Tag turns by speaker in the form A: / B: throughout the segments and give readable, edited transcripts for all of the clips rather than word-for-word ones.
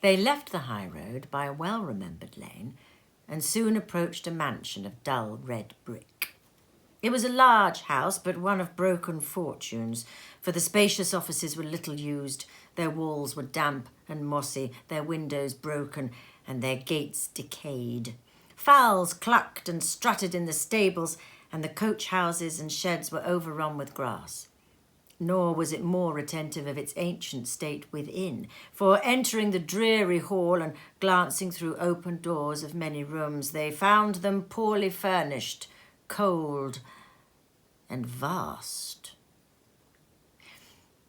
A: They left the high road by a well-remembered lane and soon approached a mansion of dull red brick. It was a large house, but one of broken fortunes, for the spacious offices were little used, their walls were damp and mossy, their windows broken, and their gates decayed. Fowls clucked and strutted in the stables, and the coach houses and sheds were overrun with grass. Nor was it more attentive of its ancient state within, for entering the dreary hall and glancing through open doors of many rooms, they found them poorly furnished, cold and vast.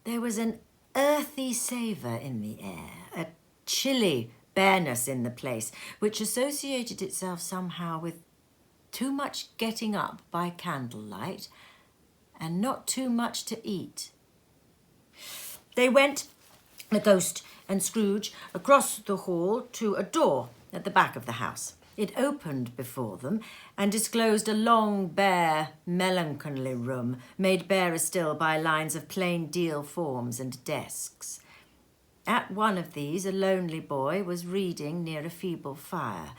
A: There was an earthy savour in the air, a chilly bareness in the place, which associated itself somehow with too much getting up by candlelight and not too much to eat. They went, the ghost and Scrooge, across the hall to a door at the back of the house. It opened before them and disclosed a long, bare, melancholy room, made barer still by lines of plain deal forms and desks. At one of these, a lonely boy was reading near a feeble fire,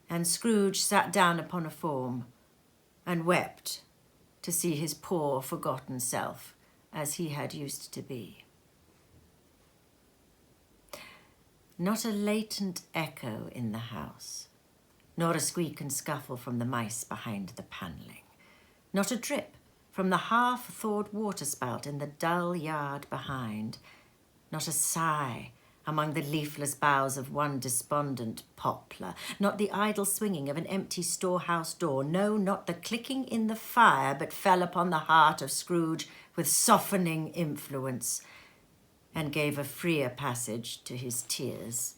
A: and Scrooge sat down upon a form and wept to see his poor, forgotten self as he had used to be. Not a latent echo in the house, nor a squeak and scuffle from the mice behind the panelling, not a drip from the half-thawed waterspout in the dull yard behind, not a sigh among the leafless boughs of one despondent poplar, not the idle swinging of an empty storehouse door, no, not the clicking in the fire, but fell upon the heart of Scrooge with softening influence and gave a freer passage to his tears.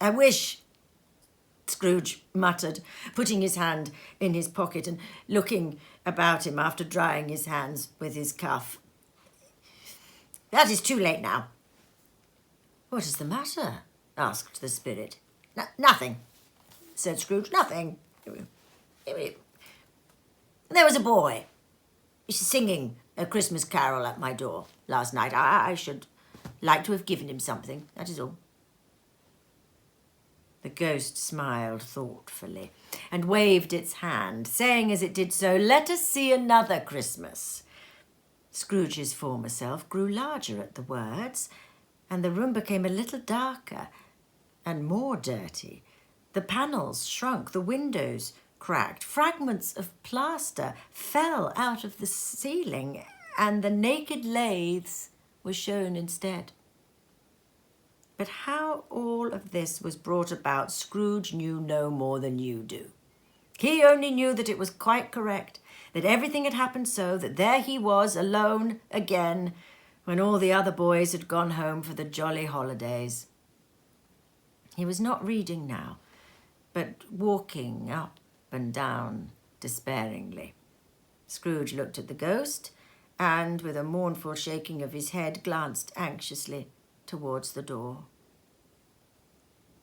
A: "I wish," Scrooge muttered, putting his hand in his pocket and looking about him after drying his hands with his cuff. "That is too late now." "What is the matter?" asked the spirit. Nothing," said Scrooge. "Nothing. There was a boy singing a Christmas carol at my door last night. I should like to have given him something, that is all." The ghost smiled thoughtfully and waved its hand, saying as it did so, "Let us see another Christmas." Scrooge's former self grew larger at the words, and the room became a little darker and more dirty. The panels shrunk, the windows cracked, fragments of plaster fell out of the ceiling, and the naked lathes were shown instead. But how all of this was brought about, Scrooge knew no more than you do. He only knew that it was quite correct, that everything had happened so, that there he was, alone again, when all the other boys had gone home for the jolly holidays. He was not reading now, but walking up and down despairingly. Scrooge looked at the ghost and, with a mournful shaking of his head, glanced anxiously towards the door.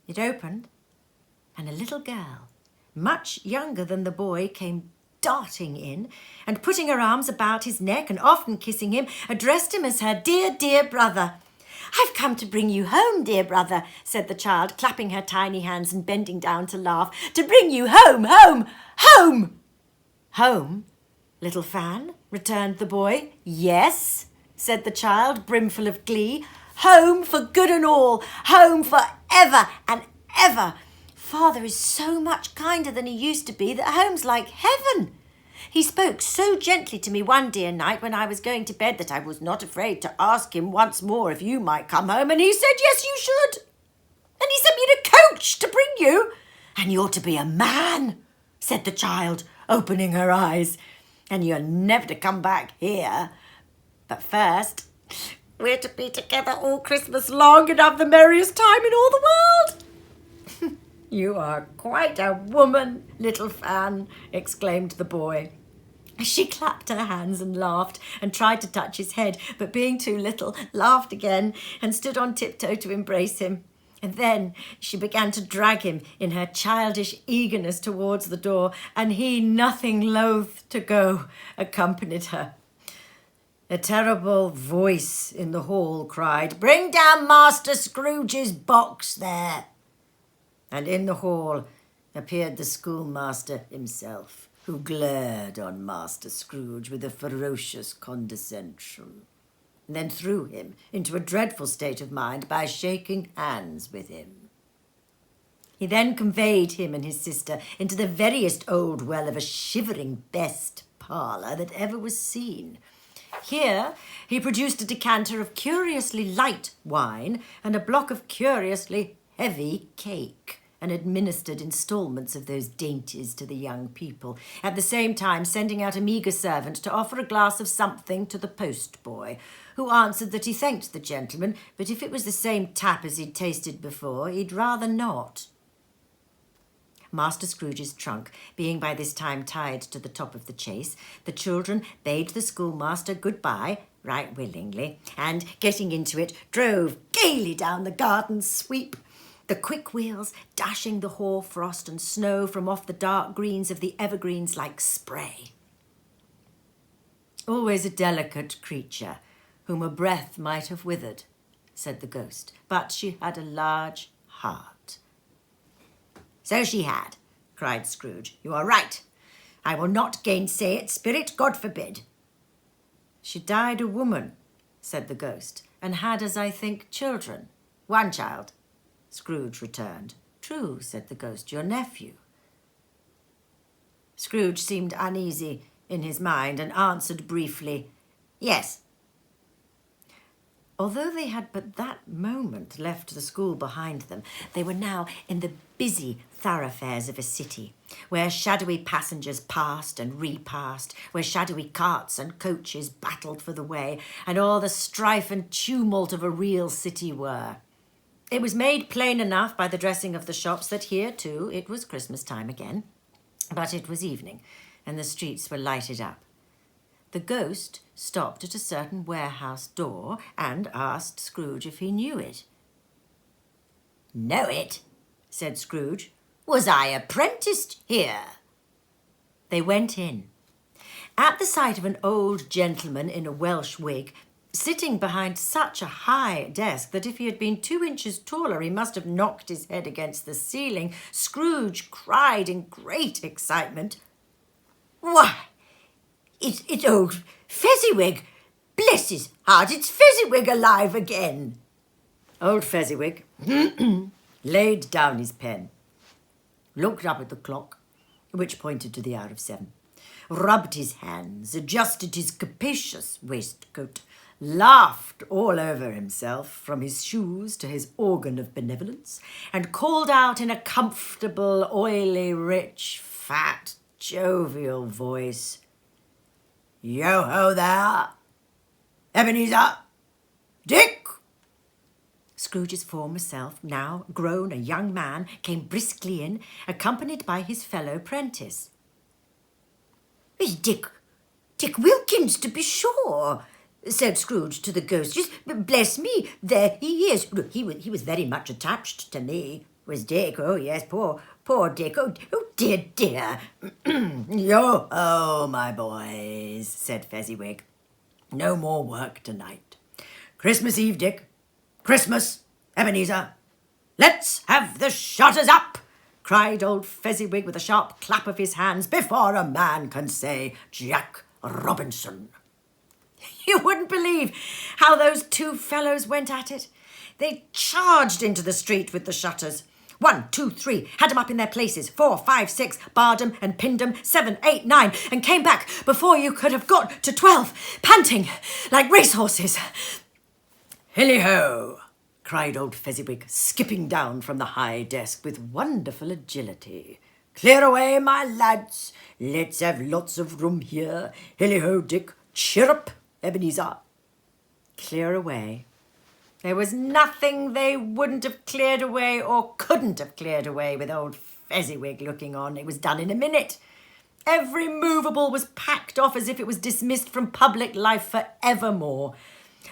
A: It opened, and a little girl, much younger than the boy, came darting in, and putting her arms about his neck and often kissing him, addressed him as her dear, dear brother. "I've come to bring you home, dear brother," said the child, clapping her tiny hands and bending down to laugh. "To bring you home, home, home!" "Home, little Fan?" returned the boy. "Yes," said the child, brimful of glee. "Home for good and all, home for ever and ever. Father is so much kinder than he used to be that home's like heaven. He spoke so gently to me one dear night when I was going to bed that I was not afraid to ask him once more if you might come home, and he said, yes, you should. And he sent me in a coach to bring you. And you're to be a man," said the child, opening her eyes. "And you're never to come back here. But first, we're to be together all Christmas long and have the merriest time in all the world." "You are quite a woman, little Fan," exclaimed the boy. She clapped her hands and laughed and tried to touch his head, but being too little, laughed again and stood on tiptoe to embrace him. And then she began to drag him in her childish eagerness towards the door, and he, nothing loath to go, accompanied her. A terrible voice in the hall cried, "Bring down Master Scrooge's box there." And in the hall appeared the schoolmaster himself, who glared on Master Scrooge with a ferocious condescension, and then threw him into a dreadful state of mind by shaking hands with him. He then conveyed him and his sister into the veriest old well of a shivering best parlour that ever was seen. Here he produced a decanter of curiously light wine and a block of curiously heavy cake, and administered instalments of those dainties to the young people, at the same time sending out a meagre servant to offer a glass of something to the post-boy, who answered that he thanked the gentleman, but if it was the same tap as he'd tasted before, he'd rather not. Master Scrooge's trunk being by this time tied to the top of the chaise, the children bade the schoolmaster good-bye right willingly, and, getting into it, drove gaily down the garden sweep, the quick wheels dashing the hoar frost and snow from off the dark greens of the evergreens like spray. "Always a delicate creature, whom a breath might have withered," said the ghost, "but she had a large heart." "So she had," cried Scrooge. "You are right. I will not gainsay it, spirit, God forbid." "She died a woman," said the ghost, "and had, as I think, children." "One child," Scrooge returned. "True," said the ghost, "your nephew." Scrooge seemed uneasy in his mind and answered briefly, "Yes." Although they had but that moment left the school behind them, they were now in the busy thoroughfares of a city, where shadowy passengers passed and repassed, where shadowy carts and coaches battled for the way, and all the strife and tumult of a real city were. It was made plain enough by the dressing of the shops that here, too, it was Christmas time again, but it was evening, and the streets were lighted up. The ghost stopped at a certain warehouse door and asked Scrooge if he knew it. "Know it?" said Scrooge. "Was I apprenticed here?" They went in. At the sight of an old gentleman in a Welsh wig, sitting behind such a high desk that if he had been 2 inches taller he must have knocked his head against the ceiling, Scrooge cried in great excitement, "Why, it's old Fezziwig! Bless his heart, it's Fezziwig alive again!" Old Fezziwig laid down his pen, looked up at the clock, which pointed to the hour of 7, rubbed his hands, adjusted his capacious waistcoat, laughed all over himself, from his shoes to his organ of benevolence, and called out in a comfortable, oily, rich, fat, jovial voice, "Yo-ho there! Ebenezer! Dick!" Scrooge's former self, now grown a young man, came briskly in, accompanied by his fellow prentice. "It's Dick Wilkins, to be sure," said Scrooge to the ghost. "Just bless me, there he is. He was very much attached to me, was Dick. Oh, yes, poor Dick. Oh, dear. Yo-ho, my boys," said Fezziwig. "No more work tonight. Christmas Eve, Dick. Christmas, Ebenezer. Let's have the shutters up," cried old Fezziwig with a sharp clap of his hands, "before a man can say Jack Robinson." You wouldn't believe how those two fellows went at it. They charged into the street with the shutters. 1, 2, 3, had 'em up in their places. 4, 5, 6, barred 'em and pinned 'em. 7, 8, 9, and came back before you could have got to 12, panting like racehorses. "Hilly-ho!" cried old Fezziwig, skipping down from the high desk with wonderful agility. "Clear away, my lads. Let's have lots of room here. Hilly-ho, Dick. Chirrup, Ebenezer." Clear away. There was nothing they wouldn't have cleared away or couldn't have cleared away with old Fezziwig looking on. It was done in a minute. Every movable was packed off as if it was dismissed from public life for evermore.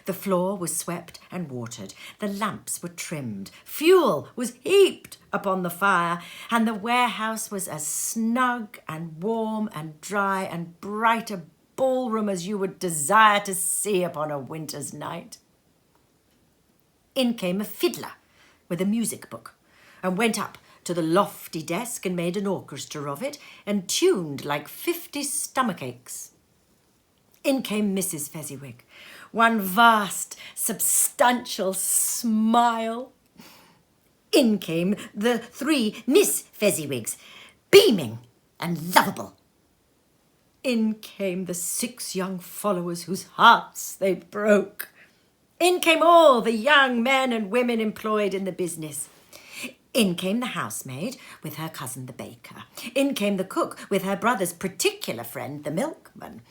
A: The floor was swept and watered. The lamps were trimmed. Fuel was heaped upon the fire, and the warehouse was as snug and warm and dry and bright a ballroom as you would desire to see upon a winter's night. In came a fiddler with a music book and went up to the lofty desk and made an orchestra of it and tuned like 50 stomachaches. In came Mrs. Fezziwig, one vast, substantial smile. In came the 3 Miss Fezziwigs, beaming and lovable. In came the 6 young followers whose hearts they broke. In came all the young men and women employed in the business. In came the housemaid with her cousin the baker. In came the cook with her brother's particular friend the milkman.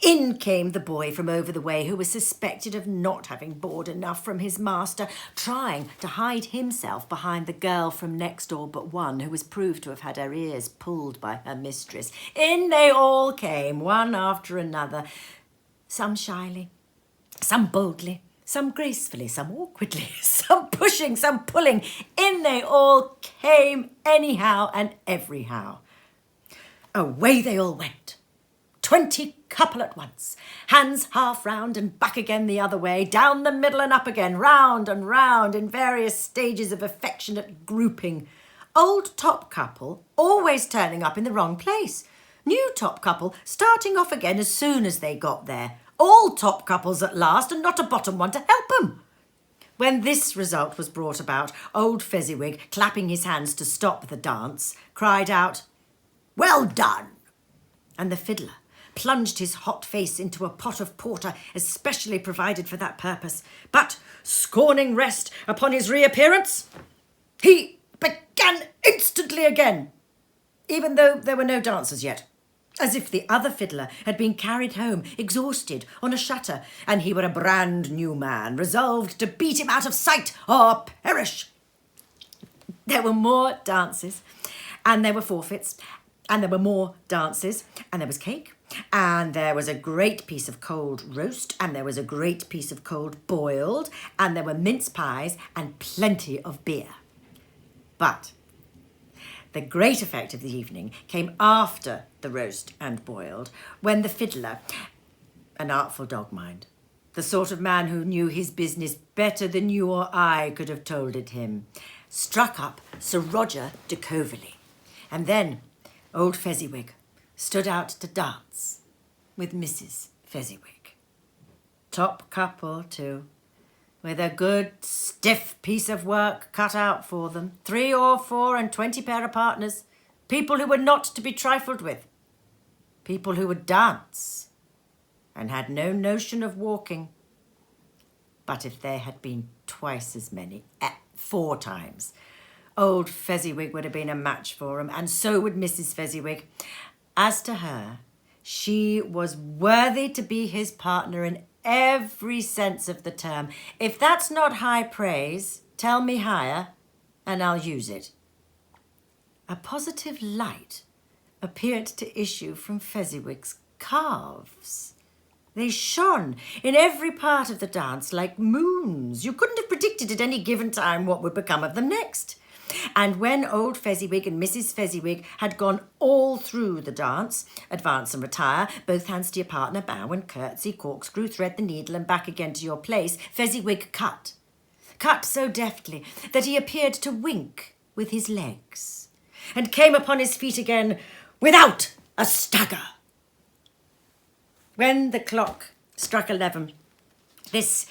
A: In came the boy from over the way who was suspected of not having board enough from his master, trying to hide himself behind the girl from next door but one who was proved to have had her ears pulled by her mistress. In they all came, one after another, some shyly, some boldly, some gracefully, some awkwardly, some pushing, some pulling. In they all came anyhow and everyhow. Away they all went. 20 couple at once, hands half round and back again the other way, down the middle and up again, round and round in various stages of affectionate grouping. Old top couple always turning up in the wrong place. New top couple starting off again as soon as they got there. All top couples at last and not a bottom one to help them. When this result was brought about, old Fezziwig, clapping his hands to stop the dance, cried out, "Well done!" And the fiddler plunged his hot face into a pot of porter especially provided for that purpose. But, scorning rest upon his reappearance, he began instantly again, even though there were no dancers yet, as if the other fiddler had been carried home, exhausted, on a shutter, and he were a brand new man, resolved to beat him out of sight or perish. There were more dances, and there were forfeits, and there were more dances, and there was cake, and there was a great piece of cold roast, and there was a great piece of cold boiled, and there were mince pies and plenty of beer. But the great effect of the evening came after the roast and boiled, when the fiddler, an artful dog mind, the sort of man who knew his business better than you or I could have told it him, struck up Sir Roger de Coverley, and then old Fezziwig stood out to dance with Mrs. Fezziwig. Top couple, too, with a good stiff piece of work cut out for them. 3 or 4 and 20 pair of partners. People who were not to be trifled with. People who would dance and had no notion of walking. But if there had been twice as many, 4 times, old Fezziwig would have been a match for him, and so would Mrs. Fezziwig. As to her, she was worthy to be his partner in every sense of the term. If that's not high praise, tell me higher, and I'll use it. A positive light appeared to issue from Fezziwig's calves. They shone in every part of the dance like moons. You couldn't have predicted at any given time what would become of them next. And when old Fezziwig and Mrs. Fezziwig had gone all through the dance, advance and retire, both hands to your partner, bow and curtsy, corkscrew, thread the needle and back again to your place, Fezziwig cut so deftly that he appeared to wink with his legs, and came upon his feet again without a stagger. When the clock struck 11, this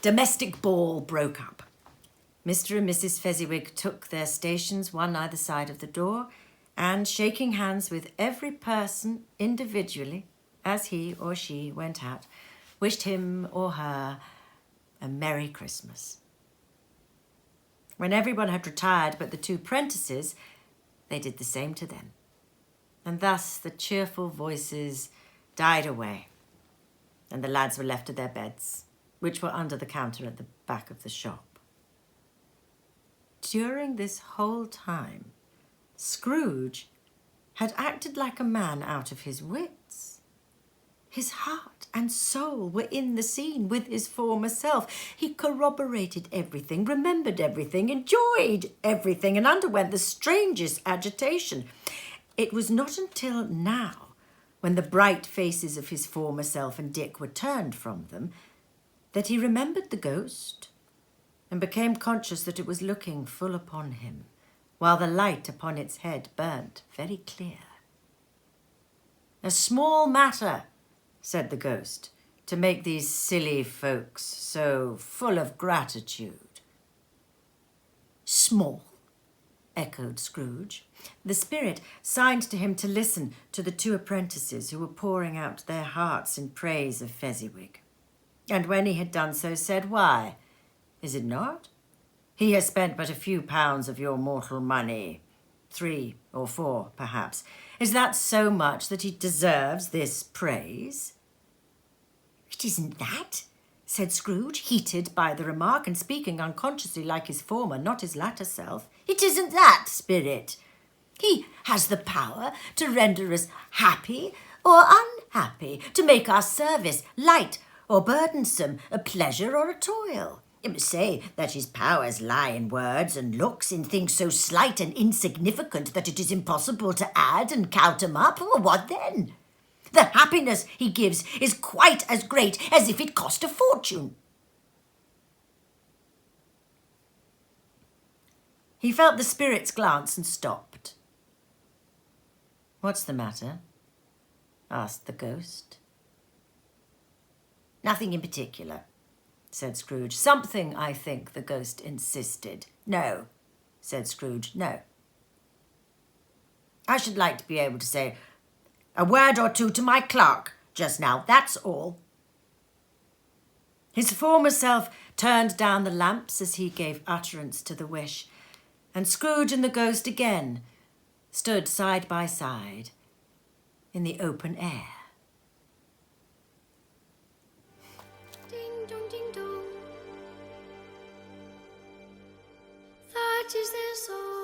A: domestic ball broke up. Mr. and Mrs. Fezziwig took their stations one either side of the door, and, shaking hands with every person individually as he or she went out, wished him or her a Merry Christmas. When everyone had retired but the 2 prentices, they did the same to them. And thus the cheerful voices died away, and the lads were left to their beds, which were under the counter at the back of the shop. During this whole time, Scrooge had acted like a man out of his wits. His heart and soul were in the scene with his former self. He corroborated everything, remembered everything, enjoyed everything, and underwent the strangest agitation. It was not until now when the bright faces of his former self and Dick were turned from them, that he remembered the ghost and became conscious that it was looking full upon him, while the light upon its head burnt very clear. "A small matter," said the ghost, "to make these silly folks so full of gratitude." "Small?" echoed Scrooge. The spirit signed to him to listen to the two apprentices who were pouring out their hearts in praise of Fezziwig. And when he had done so, said, "Why, is it not? He has spent but a few pounds of your mortal money, 3 or 4, perhaps. Is that so much that he deserves this praise?" "It isn't that," said Scrooge, heated by the remark and speaking unconsciously like his former, not his latter self. "It isn't that, spirit. He has the power to render us happy or unhappy, to make our service light or burdensome, a pleasure or a toil. Say that his powers lie in words and looks, in things so slight and insignificant that it is impossible to add and count 'em up. Well, what then? The happiness he gives is quite as great as if it cost a fortune." He felt the spirit's glance and stopped. "What's the matter?" asked the ghost. "Nothing in particular," said Scrooge. "Something, I think," the ghost insisted. "No," said Scrooge, "no. I should like to be able to say a word or two to my clerk just now, that's all." His former self turned down the lamps as he gave utterance to the wish, and Scrooge and the ghost again stood side by side in the open air.
B: Ding dong, ding dong. That is their song.